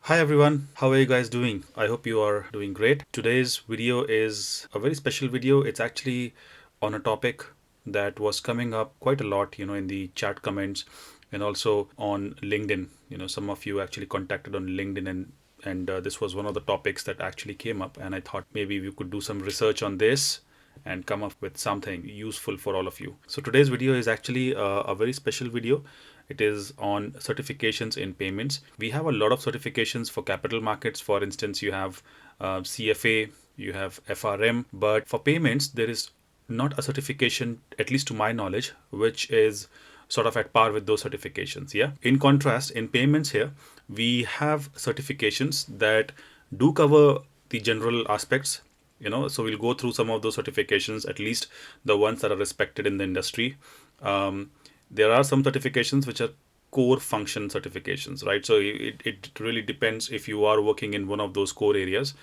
Hi everyone, how are you guys doing? I hope you are doing great. Today's video is a very special video. It's actually on a topic that was coming up quite a lot, in the chat comments and also on LinkedIn. Some of you actually contacted on LinkedIn and this was one of the topics that actually came up, and I thought maybe we could do some research on this and come up with something useful for all of you. So today's video is actually a very special video. It is on certifications in payments. We have a lot of certifications for capital markets. For instance, you have CFA, you have FRM, but for payments, there is not a certification, at least to my knowledge, which is sort of at par with those certifications. Yeah. In contrast, in payments here, we have certifications that do cover the general aspects. So we'll go through some of those certifications, at least the ones that are respected in the industry. There are some certifications which are core function certifications, right? So it really depends. If you are working in one of those core areas,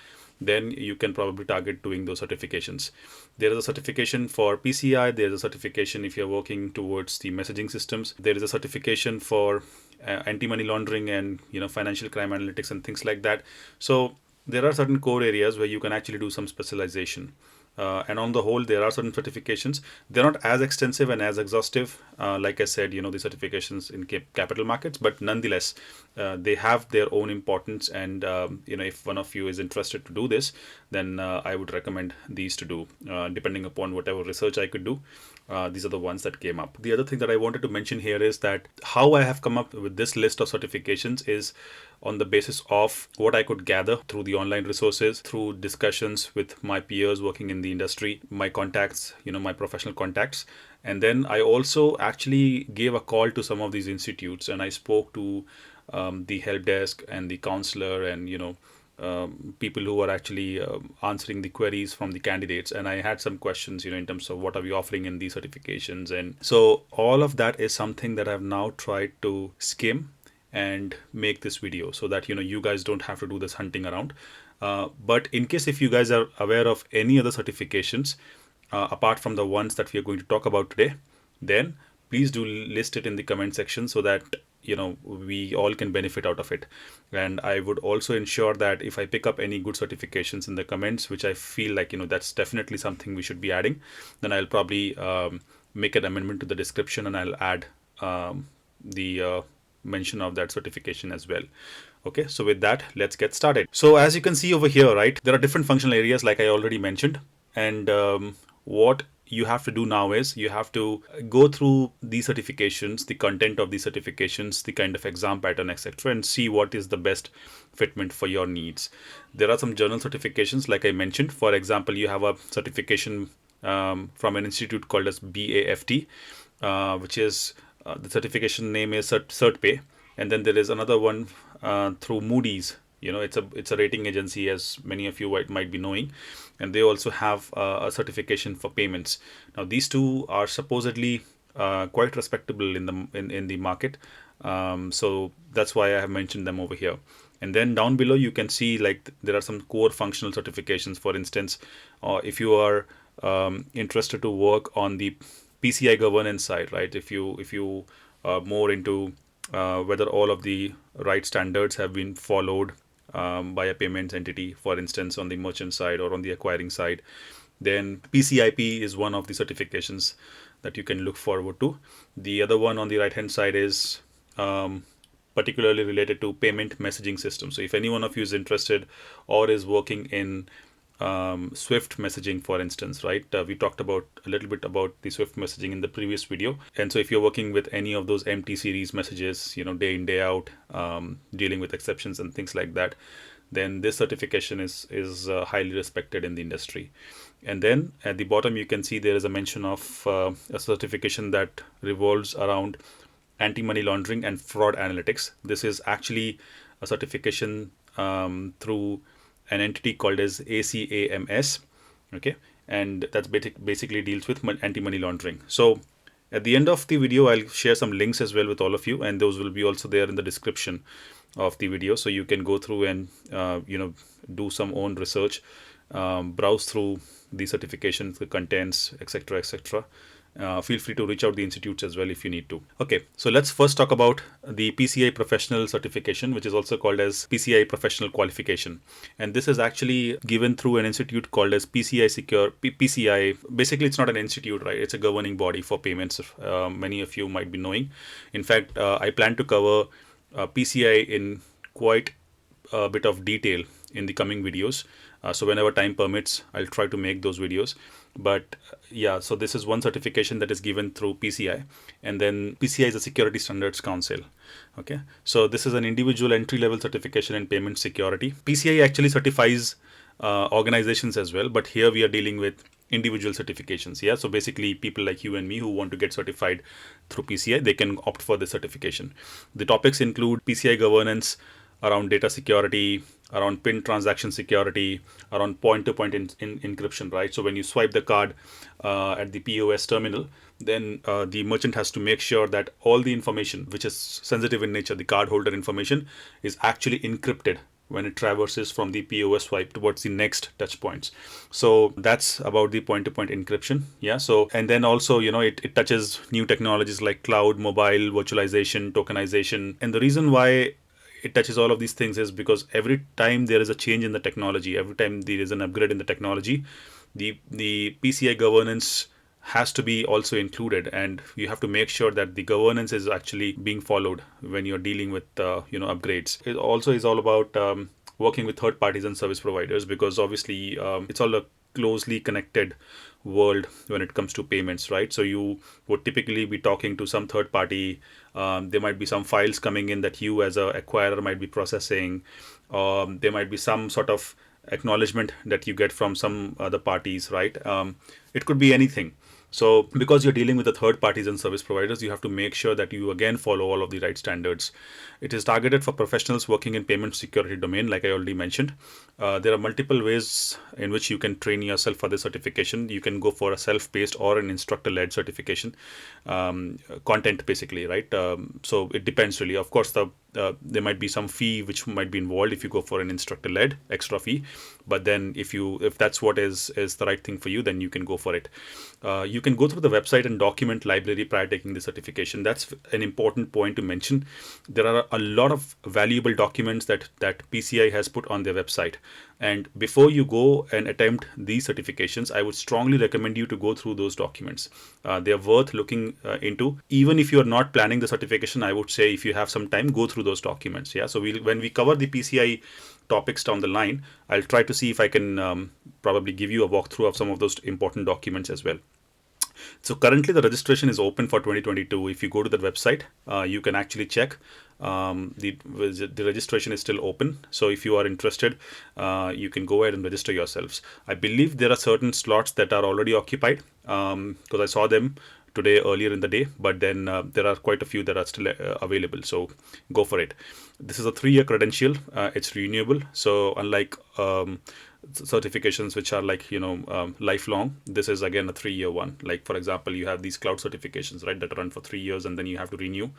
then you can probably target doing those certifications. There is a certification for PCI. There's a certification if you're working towards the messaging systems. There is a certification for anti-money laundering and financial crime analytics and things like that. So there are certain core areas where you can actually do some specialization. And on the whole, there are certain certifications. They're not as extensive and as exhaustive, like I said, the certifications in capital markets, but nonetheless, they have their own importance. And, if one of you is interested to do this, then I would recommend these to do, depending upon whatever research I could do. These are the ones that came up. The other thing that I wanted to mention here is that how I have come up with this list of certifications is on the basis of what I could gather through the online resources, through discussions with my peers working in the industry, my contacts, my professional contacts. And then I also actually gave a call to some of these institutes, and I spoke to the help desk and the counselor and, people who are actually answering the queries from the candidates. And I had some questions, in terms of what are we offering in these certifications. And so all of that is something that I've now tried to skim and make this video so that you guys don't have to do this hunting around. But in case if you guys are aware of any other certifications apart from the ones that we are going to talk about today, then please do list it in the comment section so that we all can benefit out of it. And I would also ensure that if I pick up any good certifications in the comments, which I feel like that's definitely something we should be adding, then I'll probably make an amendment to the description and I'll add the mention of that certification as well. Okay, so with that, let's get started. So as you can see over here, right, there are different functional areas like I already mentioned. And what you have to do now is you have to go through these certifications, the content of these certifications, the kind of exam pattern, etc., and see what is the best fitment for your needs. There are some journal certifications, like I mentioned. For example, you have a certification from an institute called as BAFT, which is the certification name is CERTPay. And then there is another one through Moody's. It's a rating agency, as many of you might be knowing, and they also have a certification for payments. Now these two are supposedly quite respectable in the market, so that's why I have mentioned them over here. And then down below you can see like there are some core functional certifications. For instance, if you are interested to work on the PCI governance side, right? If you are more into whether all of the right standards have been followed by a payments entity, for instance, on the merchant side or on the acquiring side, then PCIP is one of the certifications that you can look forward to. The other one on the right hand side is particularly related to payment messaging systems. So if any one of you is interested or is working in Swift messaging, for instance, right? We talked about a little bit about the Swift messaging in the previous video. And so if you're working with any of those MT series messages, day in, day out, dealing with exceptions and things like that, then this certification is highly respected in the industry. And then at the bottom, you can see there is a mention of a certification that revolves around anti-money laundering and fraud analytics. This is actually a certification through an entity called as ACAMS, okay, and that's basically deals with anti-money laundering. So at the end of the video, I'll share some links as well with all of you, and those will be also there in the description of the video, so you can go through and do some own research, browse through the certifications, the contents, etc., etc., feel free to reach out the institutes as well if you need to. Okay, so let's first talk about the PCI Professional Certification, which is also called as PCI Professional Qualification. And this is actually given through an institute called as PCI. Basically, it's not an institute, right? It's a governing body for payments. Many of you might be knowing. In fact, I plan to cover PCI in quite a bit of detail in the coming videos. So whenever time permits, I'll try to make those videos. But yeah, so this is one certification that is given through PCI, and then PCI is a Security Standards Council. Okay, so this is an individual entry-level certification in payment security. PCI actually certifies organizations as well, but here we are dealing with individual certifications. Yeah, so basically people like you and me who want to get certified through PCI, they can opt for the certification. The topics include PCI governance around data security, around PIN transaction security, around point-to-point encryption, right? So when you swipe the card at the POS terminal, then the merchant has to make sure that all the information which is sensitive in nature, the cardholder information, is actually encrypted when it traverses from the POS swipe towards the next touch points. So that's about the point-to-point encryption. Yeah. So, and then also, it touches new technologies like cloud, mobile, virtualization, tokenization. And the reason why it touches all of these things is because every time there is a change in the technology, every time there is an upgrade in the technology, the PCI governance has to be also included, and you have to make sure that the governance is actually being followed when you're dealing with upgrades. It also is all about working with third parties and service providers, because obviously it's all a closely connected world when it comes to payments, right? So you would typically be talking to some third party. There might be some files coming in that you as a acquirer might be processing. There might be some sort of acknowledgement that you get from some other parties, right? It could be anything. So because you're dealing with the third parties and service providers, you have to make sure that you again follow all of the right standards. It is targeted for professionals working in payment security domain, like I already mentioned. There are multiple ways in which you can train yourself for this certification. You can go for a self-paced or an instructor-led certification, content basically, right? So it depends really. Of course, there might be some fee which might be involved if you go for an instructor-led extra fee. But then if that's what is the right thing for you, then you can go for it. You can go through the website and document library prior taking the certification. That's an important point to mention. There are a lot of valuable documents that PCI has put on their website. And before you go and attempt these certifications, I would strongly recommend you to go through those documents. They are worth looking into. Even if you are not planning the certification, I would say if you have some time, go through those documents. Yeah. So when we cover the PCI topics down the line, I'll try to see if I can probably give you a walkthrough of some of those important documents as well. So currently the registration is open for 2022. If you go to the website, you can actually check. The registration is still open. So if you are interested, you can go ahead and register yourselves. I believe there are certain slots that are already occupied, because I saw them today earlier in the day, but then there are quite a few that are still available. So go for it. This is a 3-year credential. It's renewable. So unlike certifications which are like lifelong, this is again a 3-year one. Like for example, you have these cloud certifications, right, that run for 3 years and then you have to renew.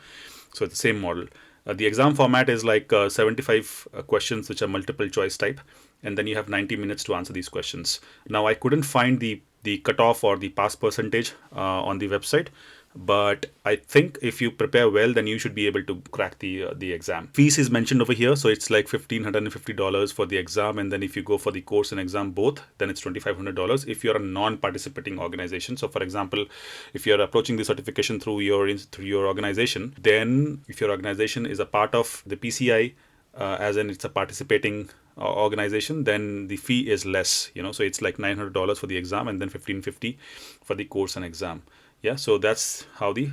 So it's the same model. The exam format is like 75 questions which are multiple choice type, and then you have 90 minutes to answer these questions. Now I couldn't find the cutoff or the pass percentage on the website, but I think if you prepare well, then you should be able to crack the exam. Fees is mentioned over here, so it's like $1,550 for the exam, and then if you go for the course and exam both, then it's $2,500 if you're a non-participating organization. So for example, if you're approaching the certification through your organization, then if your organization is a part of the PCI, as in it's a participating organization, then the fee is less, so it's like $900 for the exam and then $1,550 for the course and exam. Yeah, so that's how the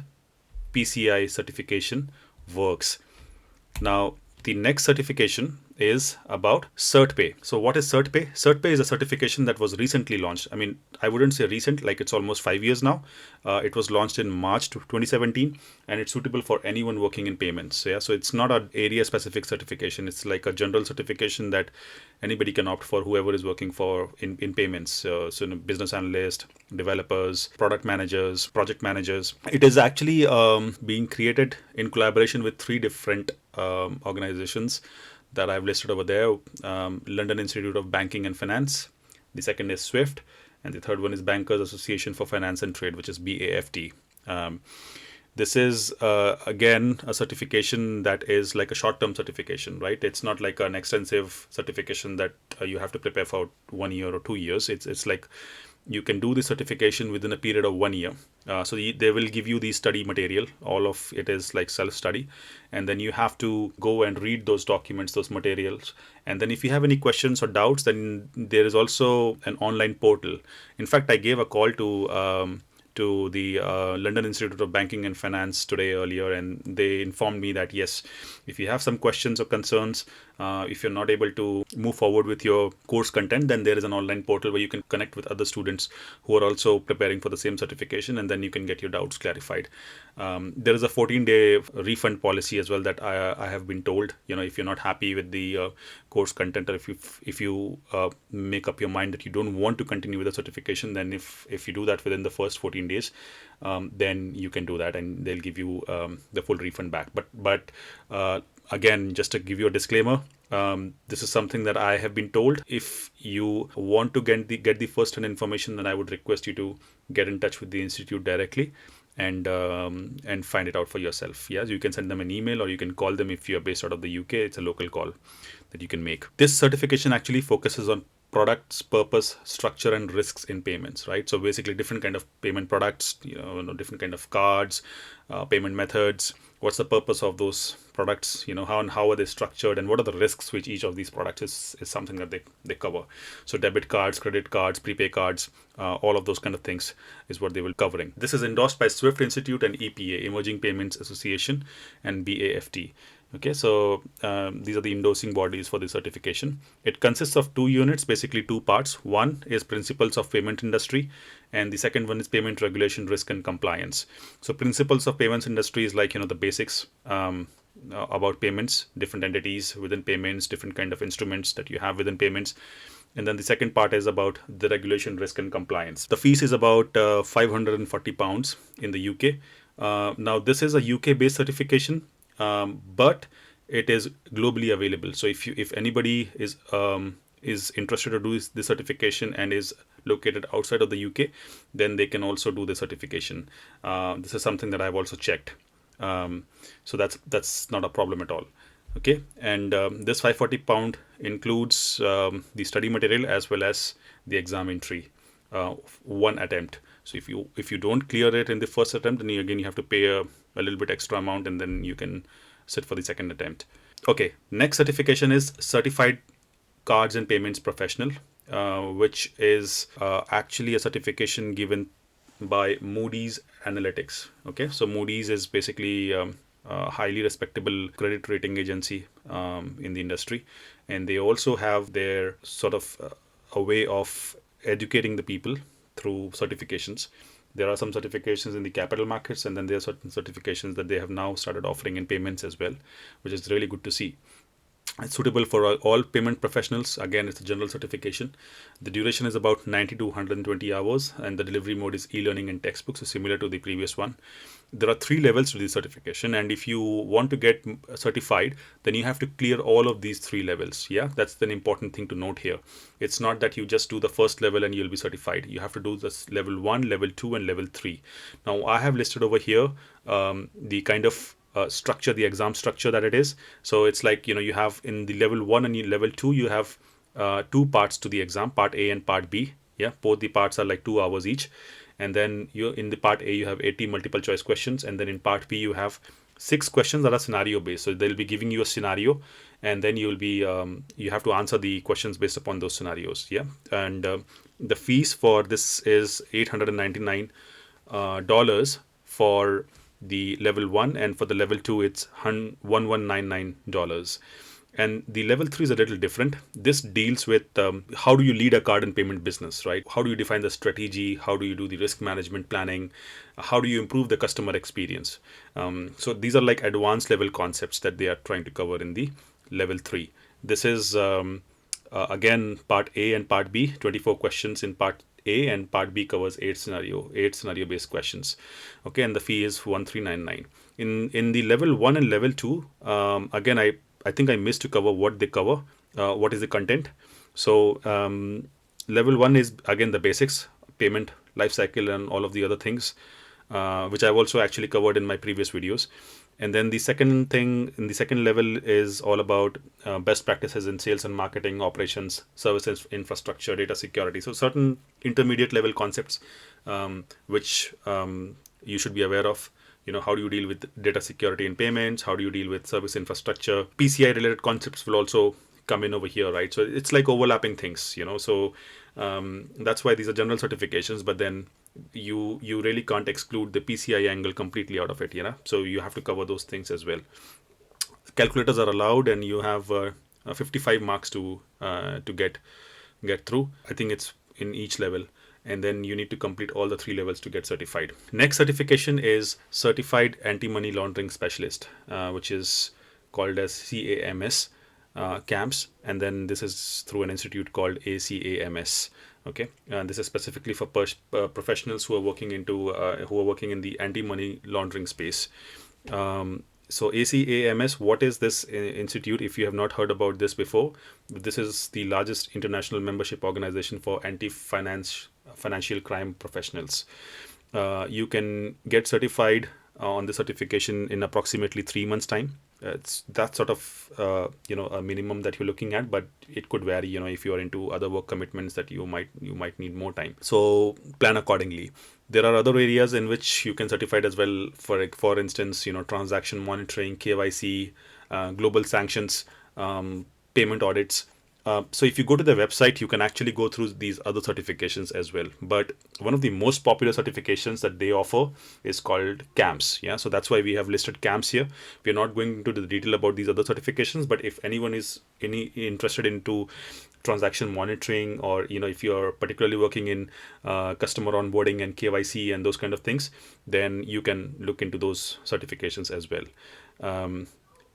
PCI certification works. Now, the next certification is about CERTPay. So what is CERTPay? CERTPay is a certification that was recently launched. I mean, I wouldn't say recent, like it's almost 5 years now. It was launched in March 2017, and it's suitable for anyone working in payments. Yeah, so it's not an area specific certification. It's like a general certification that anybody can opt for, whoever is working for in payments. So business analyst, developers, product managers, project managers. It is actually being created in collaboration with 3 different organizations that I've listed over there. London Institute of Banking and Finance. The second is SWIFT. and the third one is Bankers Association for Finance and Trade, which is BAFT. This is again a certification that is like a short-term certification, right? It's not like an extensive certification that you have to prepare for 1 year or 2 years. It's like you can do the certification within a period of 1 year. So they will give you the study material. All of it is like self-study, and then you have to go and read those documents, those materials. And then if you have any questions or doubts, then there is also an online portal. In fact, I gave a call to the London Institute of Banking and Finance today earlier, and they informed me that yes, if you have some questions or concerns, if you're not able to move forward with your course content, then there is an online portal where you can connect with other students who are also preparing for the same certification, and then you can get your doubts clarified. There is a 14-day refund policy as well that I have been told. If you're not happy with the course content, or if you make up your mind that you don't want to continue with the certification, then if you do that within the first 14 days, then you can do that, and they'll give you the full refund back. But again, just to give you a disclaimer, this is something that I have been told. If you want to get the first-hand information, then I would request you to get in touch with the institute directly and find it out for yourself. Yes, you can send them an email, or you can call them if you're based out of the UK. It's a local call that you can make. This certification actually focuses on products, purpose, structure, and risks in payments, right? So basically different kind of payment products, different kind of cards, payment methods. What's the purpose of those products? How are they structured, and what are the risks which each of these products is something that they cover. So debit cards, credit cards, prepay cards, all of those kind of things is what they will covering. This is endorsed by SWIFT Institute and EPA, Emerging Payments Association, and BAFT. Okay, so these are the endorsing bodies for the certification. It consists of 2 units, basically 2 parts. One is Principles of Payment Industry, and the second one is Payment Regulation, Risk and Compliance. So Principles of Payments Industry is like, the basics about payments, different entities within payments, different kind of instruments that you have within payments. And then the second part is about the regulation, risk and compliance. The fees is about £540 in the UK. Now, this is a UK-based certification. But it is globally available. So if anybody is interested to do this certification and is located outside of the UK, then they can also do the certification. This is something that I've also checked. So that's not a problem at all. Okay, and this £540 includes the study material as well as the exam entry, one attempt. So if you don't clear it in the first attempt, then you have to pay a little bit extra amount, and then you can sit for the second attempt. Okay, next certification is Certified Cards and Payments Professional, which is actually a certification given by Moody's Analytics. Okay, so Moody's is basically a highly respectable credit rating agency in the industry, and they also have their sort of a way of educating the people through certifications. There are some certifications in the capital markets, and then there are certain certifications that they have now started offering in payments as well, which is really good to see. It's suitable for all payment professionals. Again, it's a general certification. The duration is about 90 to 120 hours, and the delivery mode is e-learning and textbooks, so similar to the previous one. There are 3 levels to the certification, and if you want to get certified, then you have to clear all of these 3 levels. Yeah, that's an important thing to note here. It's not that you just do the first level and you'll be certified. You have to do this level 1, level 2, and level 3. Now, I have listed over here the kind of structure, the exam structure that it is. So it's like, you have in the level 1 and level 2, you have 2 parts to the exam, part A and part B. Yeah, both the parts are like 2 hours each. And then in the part A, you have 80 multiple choice questions. And then in part B, you have 6 questions that are scenario based. So they'll be giving you a scenario, and then you'll be you have to answer the questions based upon those scenarios. Yeah, and the fees for this is $899 for the level 1, and for the level 2 it's $1199. And the level 3 is a little different. This deals with how do you lead a card and payment business, right? How do you define the strategy? How do you do the risk management planning? How do you improve the customer experience? So these are like advanced level concepts that they are trying to cover in the level 3. This is again part A and part B, 24 questions in part A, and part B covers 8 scenario based questions. Okay, and the fee is $1399. In the level 1 and level 2, again I think I missed to cover what they cover, what is the content. So level 1 is again the basics payment lifecycle and all of the other things, which I've also actually covered in my previous videos. And then the second thing in the second level is all about best practices in sales and marketing, operations, services, infrastructure, data security. So certain intermediate level concepts which you should be aware of. How do you deal with data security in payments? How do you deal with service infrastructure? PCI related concepts will also come in over here, right? So it's like overlapping things. So that's why these are general certifications, but then you really can't exclude the PCI angle completely out of it. So you have to cover those things as well. Calculators are allowed, and you have 55 marks to get through. I think it's in each level, and then you need to complete all the 3 levels to get certified. Next certification is Certified Anti-Money Laundering Specialist, which is called as CAMS. CAMS, and then this is through an institute called ACAMS. Okay, and this is specifically for professionals who are working in the anti-money laundering space. So ACAMS, what is this institute? If you have not heard about this before, this is the largest international membership organization for financial crime professionals. You can get certified on the certification in approximately 3 months' time. That's sort of a minimum that you're looking at, but it could vary. If you are into other work commitments, that you might need more time. So plan accordingly. There are other areas in which you can certify as well. For instance, transaction monitoring, KYC, global sanctions, payment audits. So if you go to the website, you can actually go through these other certifications as well. But one of the most popular certifications that they offer is called CAMS. Yeah, so that's why we have listed CAMS here. We're not going into the detail about these other certifications, but if anyone is interested into transaction monitoring, or if you're particularly working in customer onboarding and KYC and those kind of things, then you can look into those certifications as well.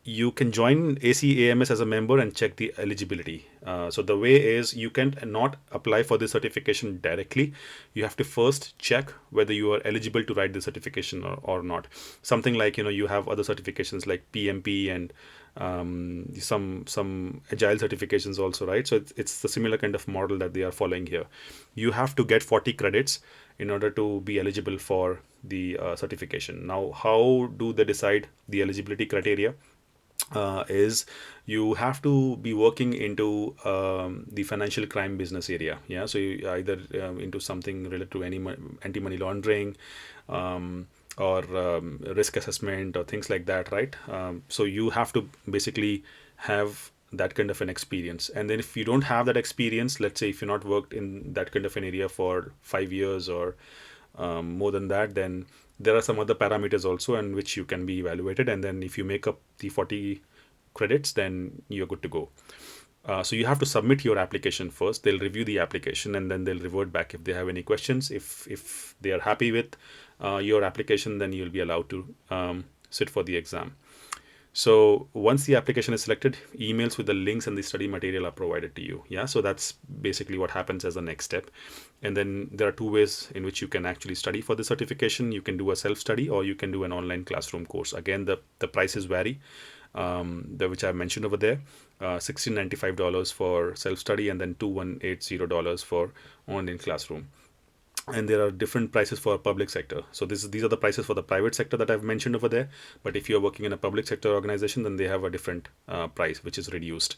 You can join ACAMS as a member and check the eligibility. So the way is, you can not apply for the certification directly. You have to first check whether you are eligible to write the certification or not. Something like, you have other certifications like PMP and some agile certifications also, right? So it's the similar kind of model that they are following here. You have to get 40 credits in order to be eligible for the certification. Now, how do they decide the eligibility criteria? Is you have to be working into the financial crime business area. Yeah, so you either into something related to anti-money laundering, or risk assessment or things like that, right? So you have to basically have that kind of an experience. And then if you don't have that experience, let's say if you've not worked in that kind of an area for 5 years or more than that, then there are some other parameters also in which you can be evaluated. And then if you make up the 40 credits, then you're good to go. So you have to submit your application first. They'll review the application, and then they'll revert back if they have any questions. If they are happy with your application, then you'll be allowed to sit for the exam. So once the application is selected, emails with the links and the study material are provided to you. Yeah, so that's basically what happens as the next step. And then there are 2 ways in which you can actually study for the certification. You can do a self-study, or you can do an online classroom course. Again, the prices vary, which I've mentioned over there. $1,695 for self-study, and then $2,180 for online classroom. And there are different prices for public sector. So these are the prices for the private sector that I've mentioned over there. But if you're working in a public sector organization, then they have a different price, which is reduced.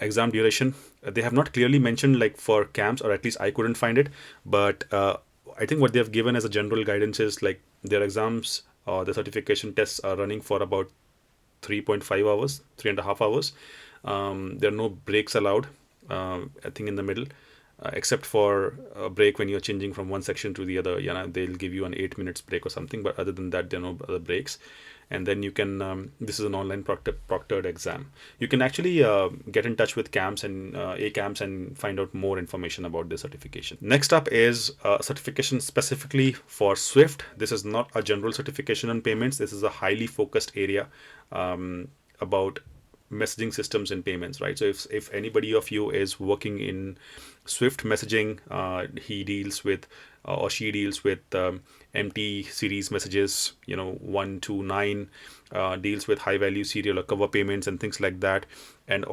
Exam duration, they have not clearly mentioned, like for CAMS, or at least I couldn't find it. But I think what they have given as a general guidance is like their exams or the certification tests are running for about 3.5 hours, 3.5 hours. There are no breaks allowed, I think, in the middle. Except for a break when you're changing from one section to the other. They'll give you an 8 minutes break or something, but other than that, there are no other breaks. And then you can, this is an online proctored exam. You can actually get in touch with CAMS and ACAMS and find out more information about the certification. Next up is certification specifically for SWIFT. This is not a general certification on payments. This is a highly focused area about messaging systems and payments, right? So if anybody of you is working in Swift messaging, he deals with or she deals with empty series messages, 1 to 9, deals with high value serial or cover payments and things like that, and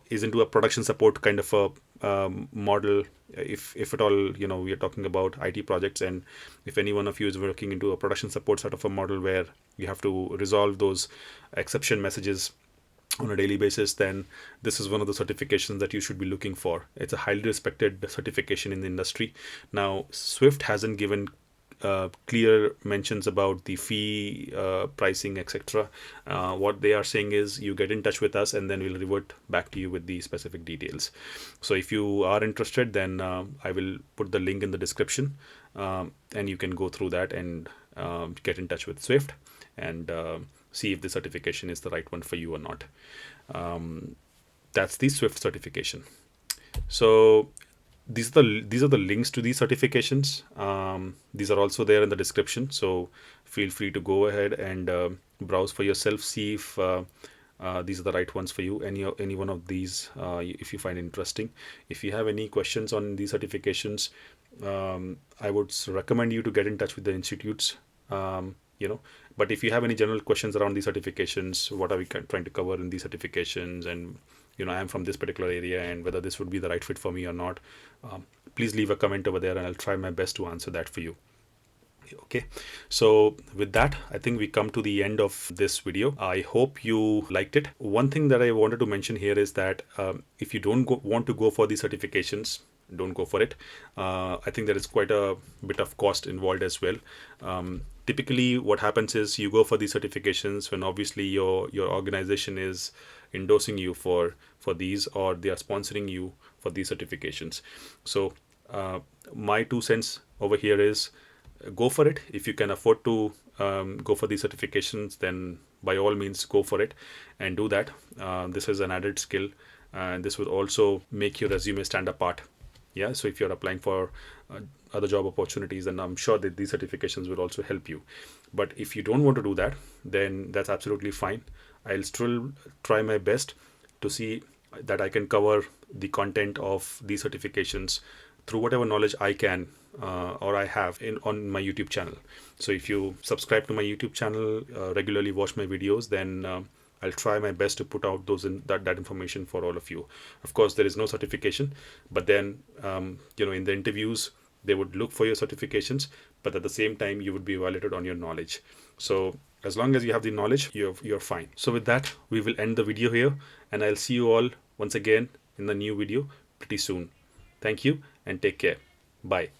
is into a production support kind of a model. If at all, we are talking about IT projects, and if any one of you is working into a production support sort of a model where you have to resolve those exception messages on a daily basis, then this is one of the certifications that you should be looking for. It's a highly respected certification in the industry. Now, Swift hasn't given clear mentions about the fee, pricing, etc. What they are saying is you get in touch with us and then we'll revert back to you with the specific details. So if you are interested, then I will put the link in the description, and you can go through that and get in touch with Swift and see if the certification is the right one for you or not. That's the Swift certification. So these are the links to these certifications. These are also there in the description. So feel free to go ahead and browse for yourself, see if these are the right ones for you. Any one of these, if you find interesting. If you have any questions on these certifications, I would recommend you to get in touch with the institutes. But if you have any general questions around these certifications, what are we trying to cover in these certifications, and I'm from this particular area and whether this would be the right fit for me or not, please leave a comment over there and I'll try my best to answer that for you. Okay, so with that, I think we come to the end of this video. I hope you liked it. One thing that I wanted to mention here is that if you don't want to go for these certifications, don't go for it. I think there is quite a bit of cost involved as well. Typically what happens is you go for these certifications when obviously your organization is endorsing you for these, or they are sponsoring you for these certifications. So my 2 cents over here is go for it. If you can afford to go for these certifications, then by all means go for it and do that. This is an added skill, and this will also make your resume stand apart. Yeah, so if you're applying for other job opportunities, then I'm sure that these certifications will also help you. But if you don't want to do that, then that's absolutely fine. I'll still try my best to see that I can cover the content of these certifications through whatever knowledge I can or I have on my YouTube channel. So if you subscribe to my YouTube channel, regularly watch my videos, then I'll try my best to put out that information for all of you. Of course, there is no certification, but then in the interviews they would look for your certifications, but at the same time you would be evaluated on your knowledge. So as long as you have the knowledge, you're fine. So with that, we will end the video here, and I'll see you all once again in the new video pretty soon. Thank you and take care. Bye.